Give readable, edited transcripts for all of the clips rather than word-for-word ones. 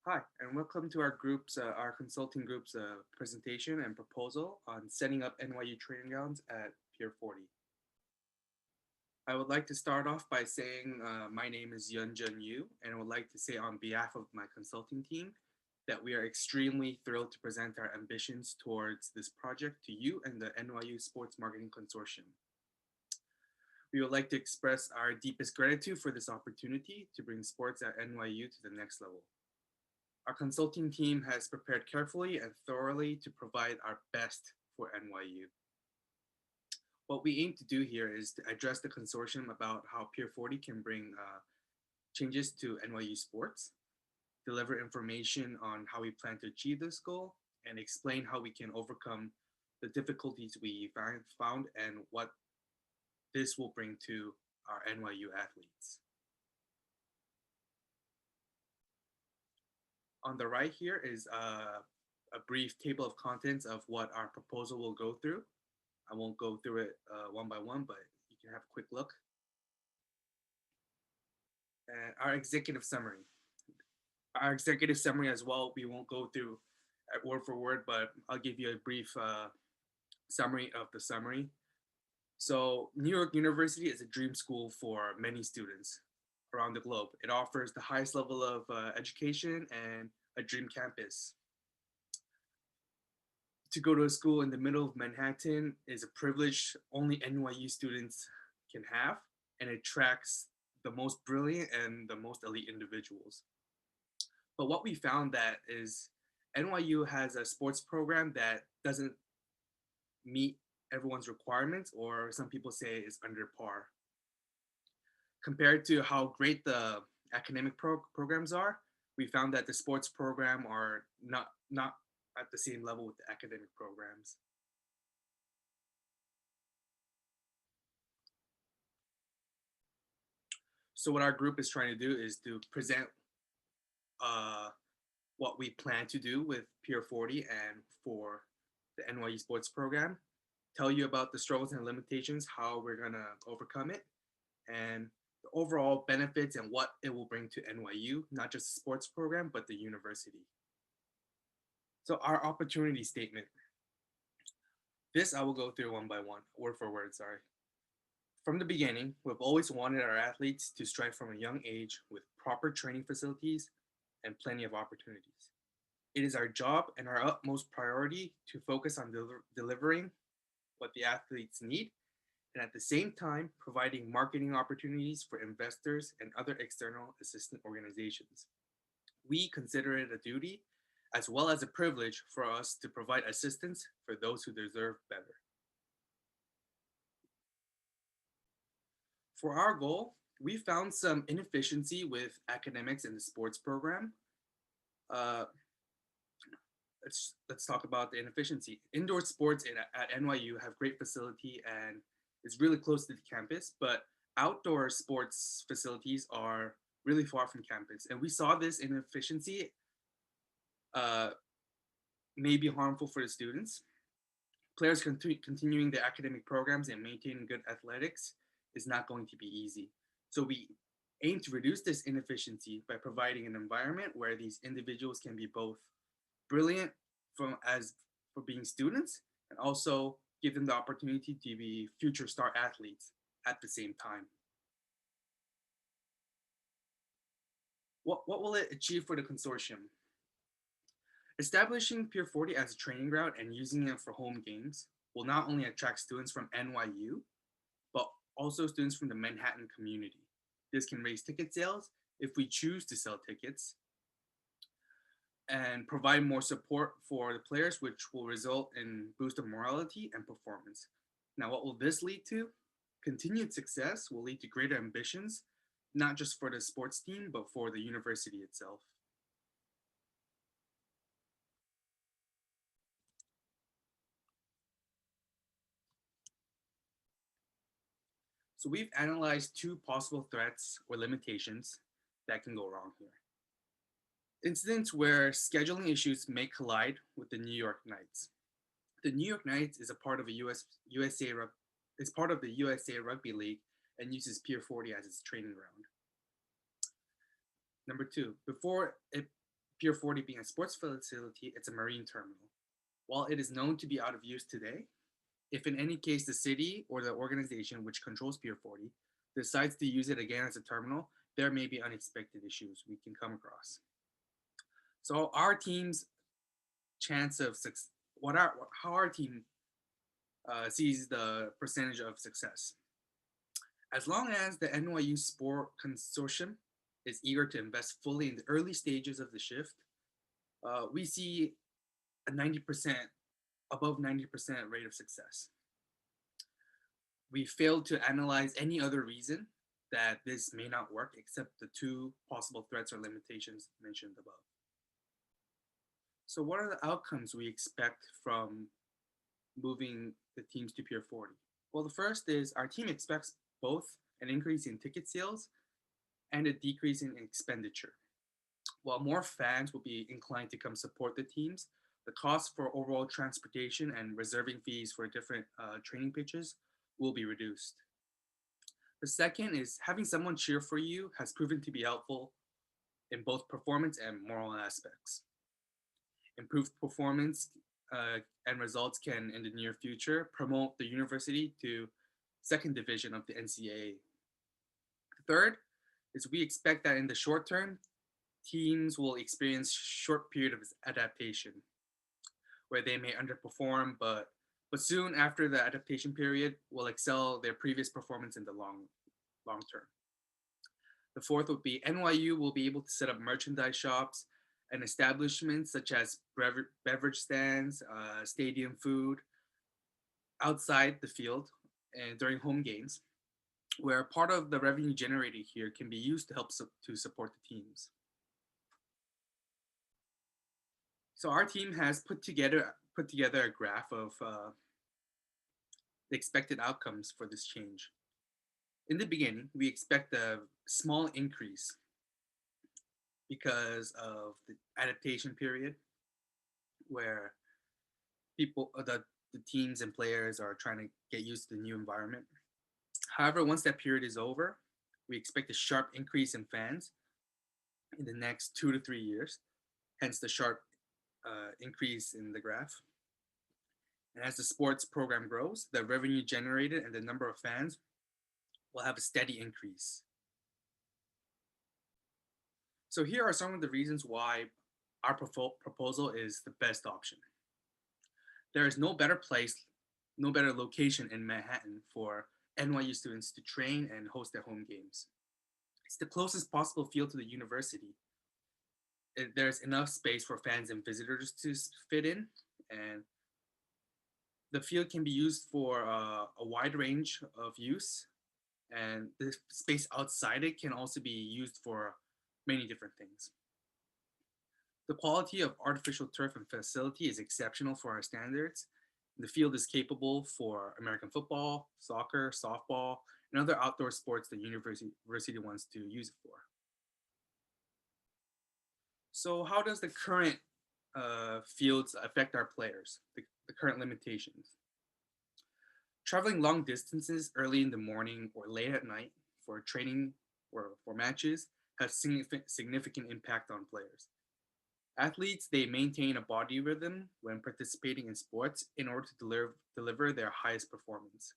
Hi, and welcome to our consulting group's presentation and proposal on setting up NYU training grounds at Pier 40. I would like to start off by saying my name is Yeoun Jun Yoo, and I would like to say on behalf of my consulting team that we are extremely thrilled to present our ambitions towards this project to you and the NYU Sports Marketing Consortium. We would like to express our deepest gratitude for this opportunity to bring sports at NYU to the next level. Our consulting team has prepared carefully and thoroughly to provide our best for NYU. What we aim to do here is to address the consortium about how Pier 40 can bring changes to NYU sports, deliver information on how we plan to achieve this goal, and explain how we can overcome the difficulties we found and what this will bring to our NYU athletes. On the right here is a brief table of contents of what our proposal will go through. I won't go through it one by one, but you can have a quick look. And our executive summary. Our executive summary as well, we won't go through word for word, but I'll give you a brief summary of the summary. So New York University is a dream school for many students around the globe. It offers the highest level of education and a dream campus. To go to a school in the middle of Manhattan is a privilege only NYU students can have, and it attracts the most brilliant and the most elite individuals. But what we found that is NYU has a sports program that doesn't meet everyone's requirements, or some people say is under par. Compared to how great the academic programs are, we found that the sports program are not at the same level with the academic programs. So what our group is trying to do is to present uh, what we plan to do with Pier 40 and for the NYU sports program, tell you about the struggles and limitations, how we're going to overcome it, and the overall benefits and what it will bring to NYU, not just the sports program, but the university. So our opportunity statement. This I will go through one by one, word for word, sorry. From the beginning, we've always wanted our athletes to strive from a young age with proper training facilities and plenty of opportunities. It is our job and our utmost priority to focus on delivering what the athletes need and at the same time providing marketing opportunities for investors and other external assistant organizations. We consider it a duty as well as a privilege for us to provide assistance for those who deserve better. For our goal, we found some inefficiency with academics in the sports program. Uh, let's talk about the inefficiency. Indoor sports at NYU have great facility and is really close to the campus, but outdoor sports facilities are really far from campus. And we saw this inefficiency uh, may be harmful for the students. Players continuing their academic programs and maintaining good athletics is not going to be easy. So we aim to reduce this inefficiency by providing an environment where these individuals can be both brilliant for being students and also give them the opportunity to be future star athletes at the same time. What will it achieve for the consortium? Establishing Pier 40 as a training ground and using it for home games will not only attract students from NYU, but also students from the Manhattan community. This can raise ticket sales if we choose to sell tickets and provide more support for the players, which will result in boosted morality and performance. Now, what will this lead to? Continued success will lead to greater ambitions, not just for the sports team, but for the university itself. So we've analyzed two possible threats or limitations that can go wrong here. Incidents where scheduling issues may collide with the New York Knights. The New York Knights is a part of is part of the USA Rugby League and uses Pier 40 as its training ground. Number two, Pier 40 being a sports facility, it's a marine terminal. While it is known to be out of use today, if in any case the city or the organization which controls Pier 40 decides to use it again as a terminal, there may be unexpected issues we can come across. So our team's chance of success, how our team sees the percentage of success. As long as the NYU Sport Consortium is eager to invest fully in the early stages of the shift, we see a 90%, above 90% rate of success. We failed to analyze any other reason that this may not work except the two possible threats or limitations mentioned above. So what are the outcomes we expect from moving the teams to Pier 40? Well, the first is our team expects both an increase in ticket sales and a decrease in expenditure. While more fans will be inclined to come support the teams, the cost for overall transportation and reserving fees for different training pitches will be reduced. The second is having someone cheer for you has proven to be helpful in both performance and moral aspects. Improved performance and results can, in the near future, promote the university to second division of the NCAA. Third is we expect that in the short term, teams will experience short period of adaptation where they may underperform, but soon after the adaptation period will excel their previous performance in the long term. The fourth would be NYU will be able to set up merchandise shops and establishments such as beverage stands, stadium food outside the field and during home games, where part of the revenue generated here can be used to help to support the teams. So our team has put together a graph of the expected outcomes for this change. In the beginning, we expect a small increase because of the adaptation period where the teams and players are trying to get used to the new environment. However, once that period is over, we expect a sharp increase in fans in the next 2 to 3 years, hence the sharp increase in the graph. And as the sports program grows, the revenue generated and the number of fans will have a steady increase. So here are some of the reasons why our proposal is the best option. There is no better place, no better location in Manhattan for NYU students to train and host their home games. It's the closest possible field to the university. There's enough space for fans and visitors to fit in, and the field can be used for a wide range of use, and the space outside it can also be used for many different things. The quality of artificial turf and facility is exceptional for our standards. The field is capable for American football, soccer, softball, and other outdoor sports the university wants to use it for. So how does the current fields affect our players, the current limitations? Traveling long distances early in the morning or late at night for training or for matches has significant impact on players. Athletes, they maintain a body rhythm when participating in sports in order to deliver their highest performance.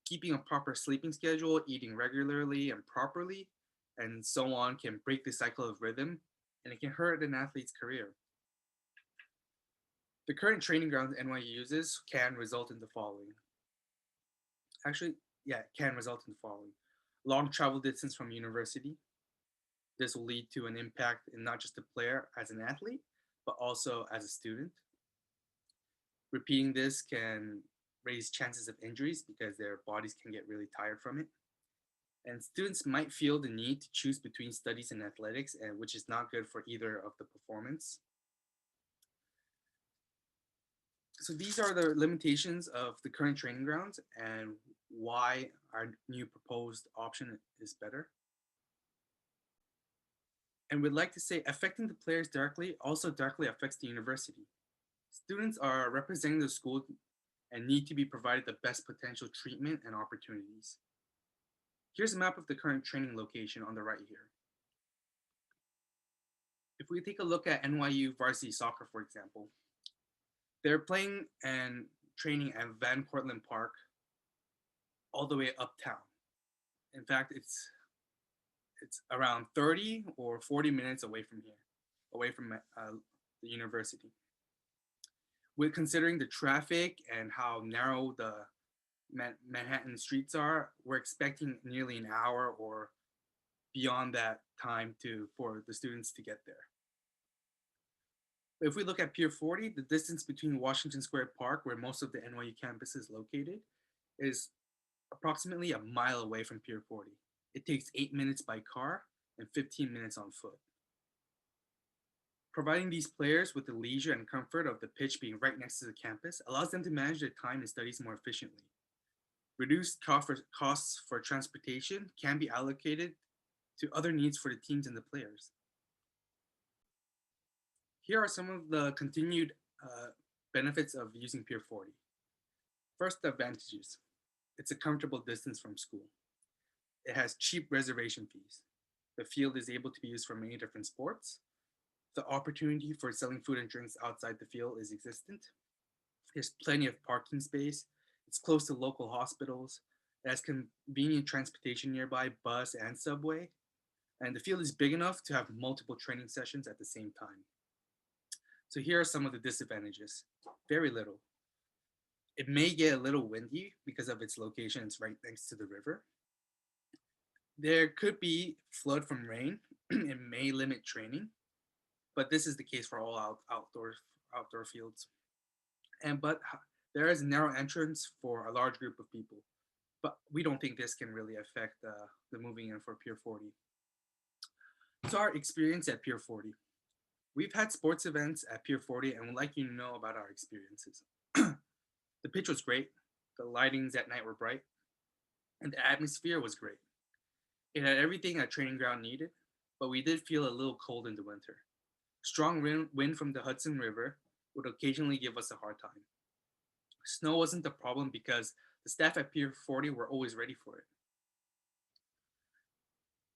Keeping a proper sleeping schedule, eating regularly and properly, and so on can break the cycle of rhythm, and it can hurt an athlete's career. The current training grounds NYU uses can result in the following. Can result in the following. Long travel distance from university. This will lead to an impact in not just the player as an athlete, but also as a student. Repeating this can raise chances of injuries because their bodies can get really tired from it. And students might feel the need to choose between studies and athletics, and which is not good for either of the performance. So these are the limitations of the current training grounds and why our new proposed option is better. And we'd like to say affecting the players directly also directly affects the university. Students are representing the school and need to be provided the best potential treatment and opportunities. Here's a map of the current training location on the right here. If If we take a look at NYU varsity soccer, for example, they're playing and training at Van Cortlandt Park all the way uptown. In fact, it's around 30 or 40 minutes away from here, away from the university. With considering the traffic and how narrow the Manhattan streets are, we're expecting nearly an hour or beyond that time for the students to get there. If we look at Pier 40, the distance between Washington Square Park, where most of the NYU campus is located, is approximately a mile away from Pier 40. It takes 8 minutes by car and 15 minutes on foot. Providing these players with the leisure and comfort of the pitch being right next to the campus allows them to manage their time and studies more efficiently. Reduced costs for transportation can be allocated to other needs for the teams and the players. Here are some of the continued benefits of using Pier 40. First, the advantages. It's a comfortable distance from school. It has cheap reservation fees. The field is able to be used for many different sports. The opportunity for selling food and drinks outside the field is existent. There's plenty of parking space. It's close to local hospitals. It has convenient transportation nearby, bus and subway. And the field is big enough to have multiple training sessions at the same time. So here are some of the disadvantages. Very little. It may get a little windy because of its location. It's right next to the river. There could be flood from rain. It may limit training, but this is the case for all outdoor fields. But there is a narrow entrance for a large group of people. But we don't think this can really affect the moving in for Pier 40. So our experience at Pier 40. We've had sports events at Pier 40 and would like you to know about our experiences. The pitch was great, the lightings at night were bright, and the atmosphere was great. It had everything a training ground needed, but we did feel a little cold in the winter. Strong wind from the Hudson River would occasionally give us a hard time. Snow wasn't the problem because the staff at Pier 40 were always ready for it.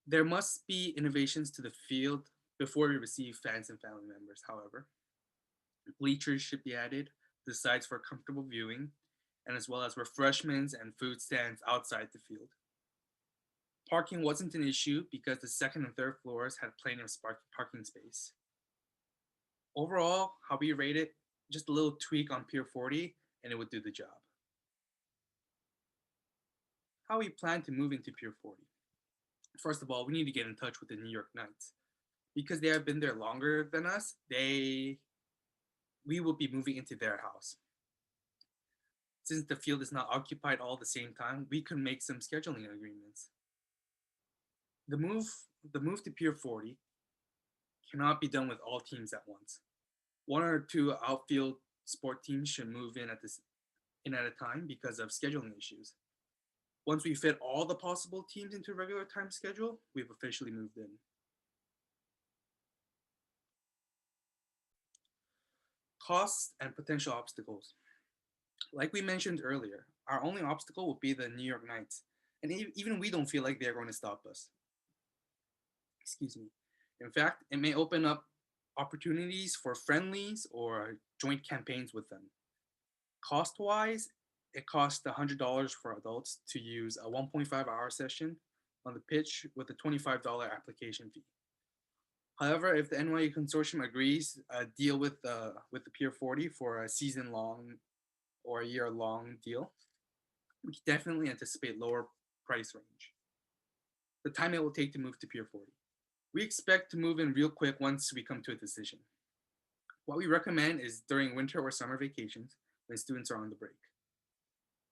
There must be innovations to the field before we receive fans and family members, however. Bleachers should be added, the sides for comfortable viewing, and as well as refreshments and food stands outside the field. Parking wasn't an issue because the second and third floors had plenty of parking space. Overall, how we rate it, just a little tweak on Pier 40 and it would do the job. How we plan to move into Pier 40. First of all, we need to get in touch with the New York Knights. Because they have been there longer than us, we will be moving into their house. Since the field is not occupied all at the same time, we can make some scheduling agreements. The move to Pier 40 cannot be done with all teams at once. One or two outfield sport teams should move in at a time because of scheduling issues. Once we fit all the possible teams into a regular time schedule, we've officially moved in. Costs and potential obstacles. Like we mentioned earlier, our only obstacle will be the New York Knights, and even we don't feel like they're going to stop us. Excuse me. In fact, it may open up opportunities for friendlies or joint campaigns with them. Cost-wise, it costs $100 for adults to use a 1.5-hour session on the pitch with a $25 application fee. However, if the NYU consortium agrees a deal with the Pier 40 for a season-long or a year-long deal, we can definitely anticipate lower price range. The time it will take to move to Pier 40. We expect to move in real quick once we come to a decision. What we recommend is during winter or summer vacations when students are on the break.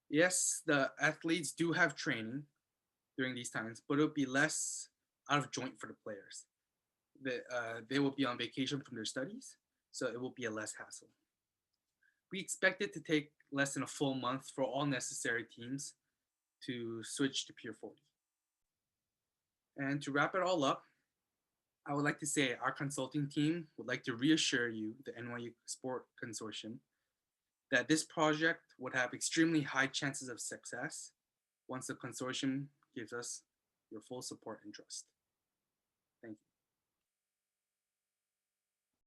Yes, the athletes do have training during these times, but it'll be less out of joint for the players. They will be on vacation from their studies, so it will be a less hassle. We expect it to take less than a full month for all necessary teams to switch to Pier 40. And to wrap it all up, I would like to say our consulting team would like to reassure you, the NYU Sport Consortium, that this project would have extremely high chances of success once the consortium gives us your full support and trust.